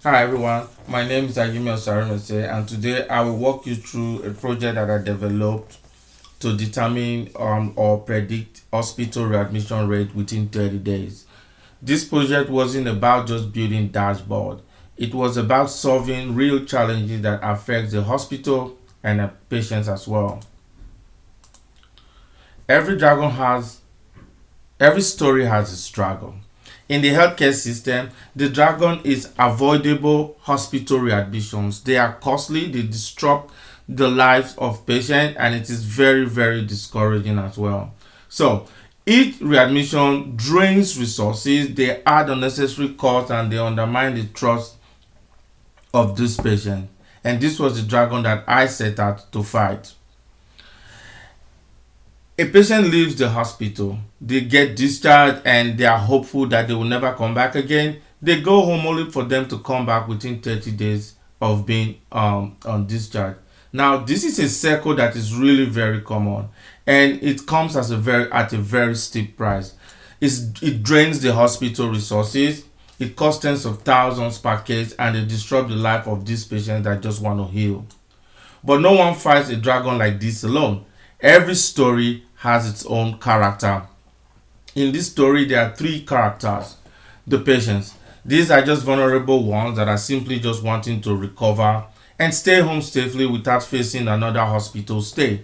Hi everyone, my name is Readmissions, and today I will walk you through a project that I developed to determine or predict hospital readmission rate within 30 days. This project wasn't about just building dashboard. It was about solving real challenges that affect the hospital and the patients as well. Every dragon has Every story has a struggle. In the healthcare system, the dragon is avoidable hospital readmissions. They are costly, they disrupt the lives of patients, and it is very, very discouraging as well. So, each readmission drains resources, they add unnecessary costs, and they undermine the trust of this patient. And this was the dragon that I set out to fight. A patient leaves the hospital, they get discharged, and they are hopeful that they will never come back again. They go home only for them to come back within 30 days of being on discharge. Now, this is a circle that is really very common, and it comes as at a very steep price. It drains the hospital resources, it costs tens of thousands per case, and it disrupts the life of these patients that just want to heal. But no one fights a dragon like this alone. Every story has its own character. In this story, there are three characters: the patients. These are just vulnerable ones that are simply just wanting to recover and stay home safely without facing another hospital stay.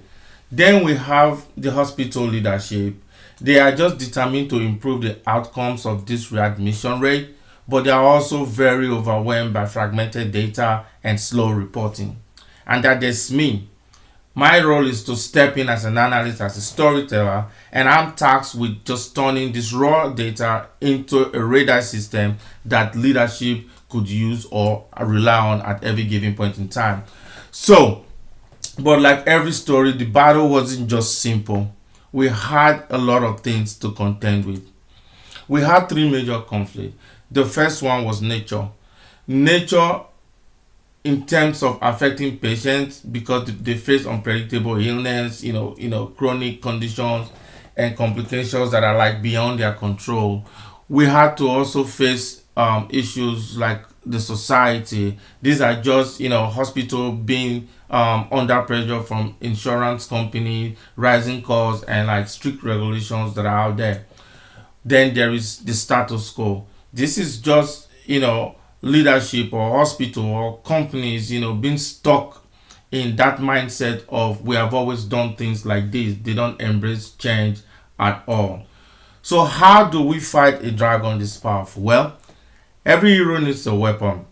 Then we have the hospital leadership. They are just determined to improve the outcomes of this readmission rate, but they are also very overwhelmed by fragmented data and slow reporting. And that is me. My role is to step in as an analyst, as a storyteller, and I'm tasked with just turning this raw data into a radar system that leadership could use or rely on at every given point in time. So, but like every story, the battle wasn't just simple. We had a lot of things to contend with. We had three major conflicts. The first one was nature. Nature in terms of affecting patients because they face unpredictable illness, chronic conditions and complications that are like beyond their control. We had to also face issues like the society. These are just hospital being under pressure from insurance company, rising costs, and like strict regulations that are out there. Then there is the status quo. This is just leadership or hospital or companies being stuck in that mindset of we have always done things like this. They don't embrace change at all. So how do we fight a dragon this powerful? Well, every hero needs a weapon.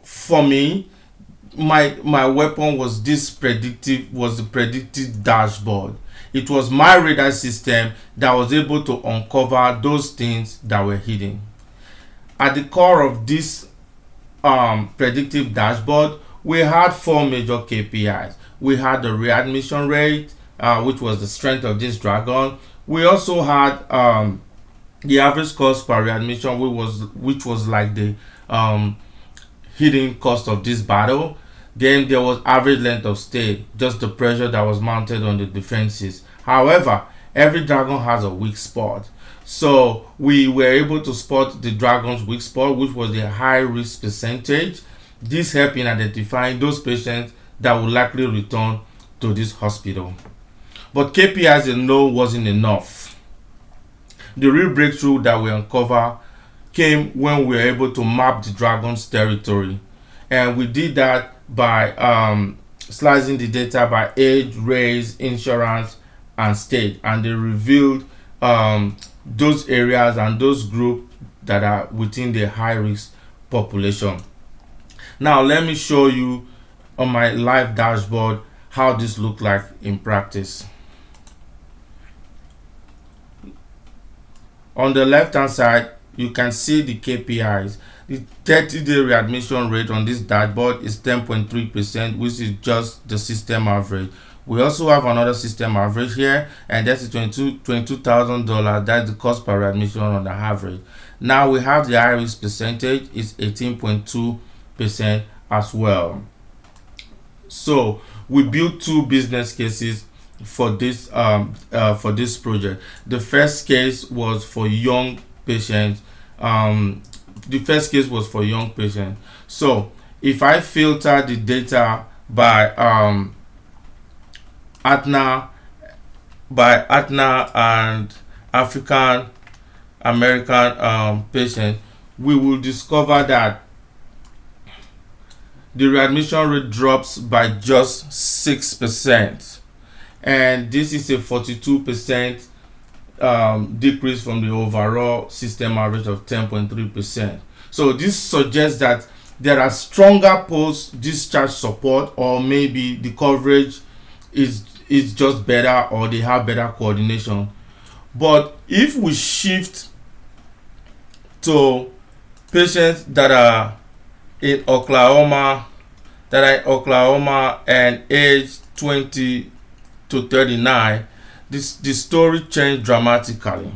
For me, my weapon was the predictive dashboard. It was my radar system that was able to uncover those things that were hidden. At the core of this predictive dashboard, we had four major KPIs. We had the readmission rate, which was the strength of this dragon. We also had the average cost per readmission, which was like the hidden cost of this battle. Then there was average length of stay, just the pressure that was mounted on the defenses. However, every dragon has a weak spot. So we were able to spot the dragon's weak spot, which was the high risk percentage. This helped in identifying those patients that would likely return to this hospital. But KPIs alone wasn't enough. The real breakthrough that we uncovered came when we were able to map the dragon's territory. And we did that by slicing the data by age, race, insurance, and state. And they revealed those areas and those groups that are within the high risk population. Now let me show you on my live dashboard how this looked like in practice. On the left hand side, you can see the KPIs. The 30-day readmission rate on this dashboard is 10.3%, which is just the system average. We also have another system average here, and that's $22,000. That's the cost per readmission on the average. Now we have the high risk percentage is 18.2% as well. So we built two business cases for this project. The first case was for young patients the first case was for young patients. So if I filter the data by Aetna and African American patients, we will discover that the readmission rate drops by just 6%, and this is a 42% decrease from the overall system average of 10.3%. So this suggests that there are stronger post-discharge support, or maybe the coverage is just better, or they have better coordination. But if we shift to patients that are in Oklahoma and age 20 to 39, the story changed dramatically.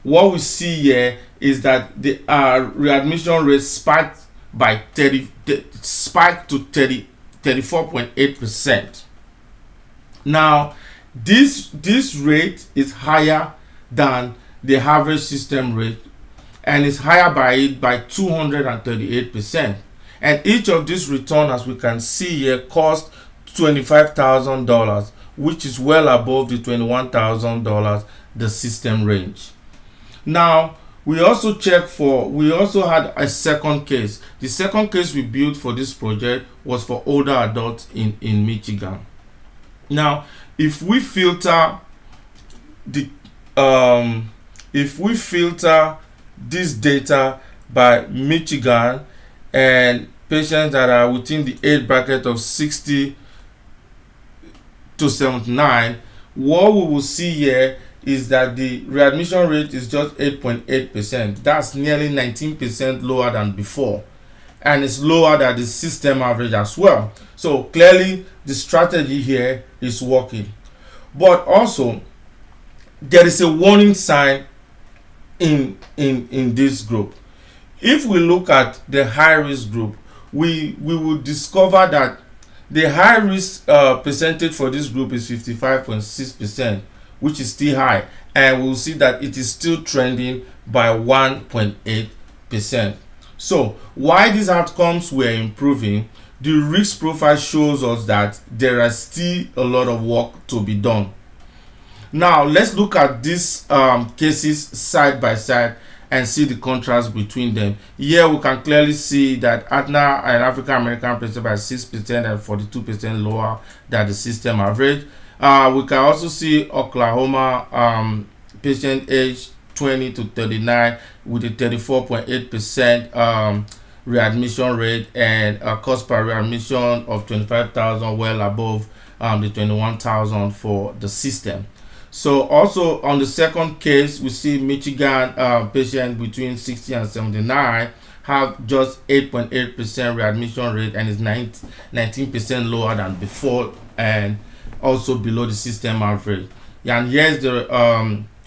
What we see here is that the readmission rate spiked to 34.8%. Now, this rate is higher than the average system rate, and is higher by 238%. And each of these returns, as we can see here, cost $25,000, which is well above the $21,000 the system range. Now, we also had a second case. The second case we built for this project was for older adults in Michigan. Now, if we filter this data by Michigan and patients that are within the age bracket of 60 to 79, what we will see here is that the readmission rate is just 8.8%. That's nearly 19% lower than before, and it's lower than the system average as well. So clearly the strategy here is working. But also there is a warning sign in this group. If we look at the high risk group, we will discover that the high risk percentage for this group is 55.6%, which is still high, and we'll see that it is still trending by 1.8%. So while these outcomes were improving, the risk profile shows us that there is still a lot of work to be done. Now let's look at these cases side by side and see the contrast between them. Here we can clearly see that Aetna and African American patients by 6% and 42% lower than the system average. We can also see Oklahoma patient age 20 to 39 with a 34.8% readmission rate and a cost per readmission of $25,000, well above the $21,000 for the system. So also on the second case, we see Michigan patients between 60 and 79 have just 8.8% readmission rate and is 19% lower than before, and also below the system average. And here's the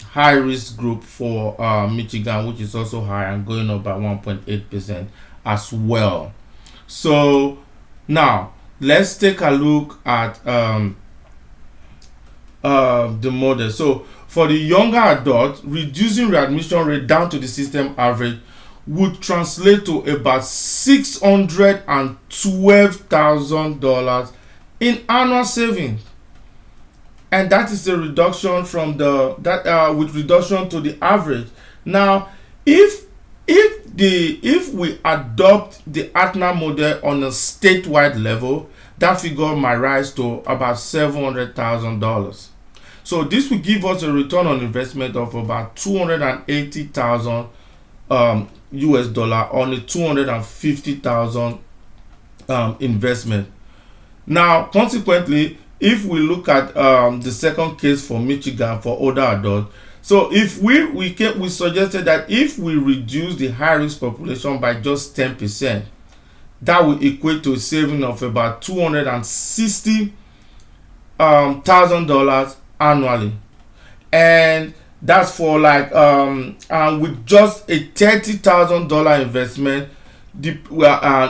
high risk group for Michigan, which is also high and going up by 1.8% as well. So now let's take a look at the model. So for the younger adult, reducing readmission rate down to the system average would translate to about $612,000 in annual savings, and that is a reduction from with reduction to the average. Now, if we adopt the Aetna model on a statewide level, that figure might rise to about $700,000. So this will give us a return on investment of about $280,000 US dollar on a $250,000 investment. Now, consequently, if we look at the second case for Michigan for older adults, so if we suggested that if we reduce the high risk population by just 10%, that will equate to a saving of about $260,000 annually, and that's for and with just a $30,000 investment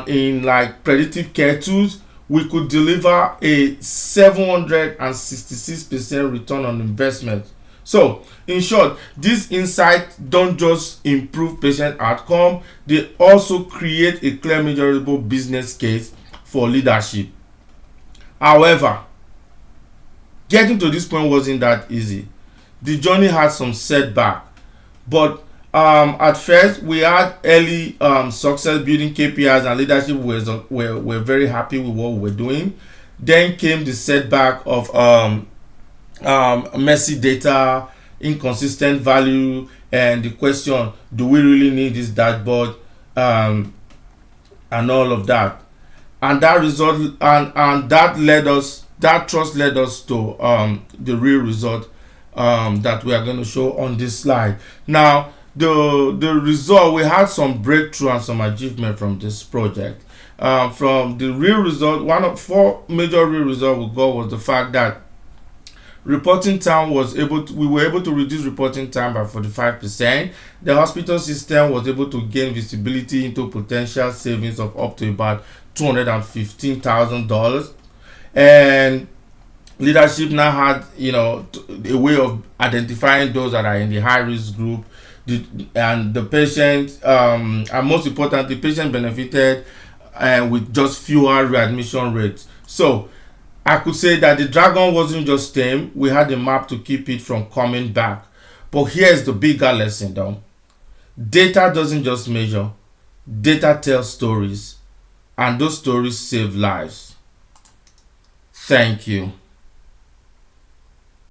in like predictive care tools, we could deliver a 766% return on investment. So, in short, these insights don't just improve patient outcome, they also create a clear, measurable business case for leadership. However, getting to this point wasn't that easy. The journey had some setback, but at first we had early success building KPIs, and leadership were very happy with what we were doing. Then came the setback of messy data, inconsistent value, and the question: do we really need this dashboard, and all of that? And that result, and that trust led us to the real result that we are going to show on this slide. Now, the result, we had some breakthrough and some achievement from this project. From the real result, one of four major real results we got was the fact that reporting time we were able to reduce reporting time by 45%. The hospital system was able to gain visibility into potential savings of up to about $215,000. And leadership now had, a way of identifying those that are in the high risk group, and the patient, and most importantly, the patient benefited with just fewer readmission rates. So I could say that the dragon wasn't just tame, we had a map to keep it from coming back. But here's the bigger lesson though: data doesn't just measure, data tells stories, and those stories save lives. Thank you.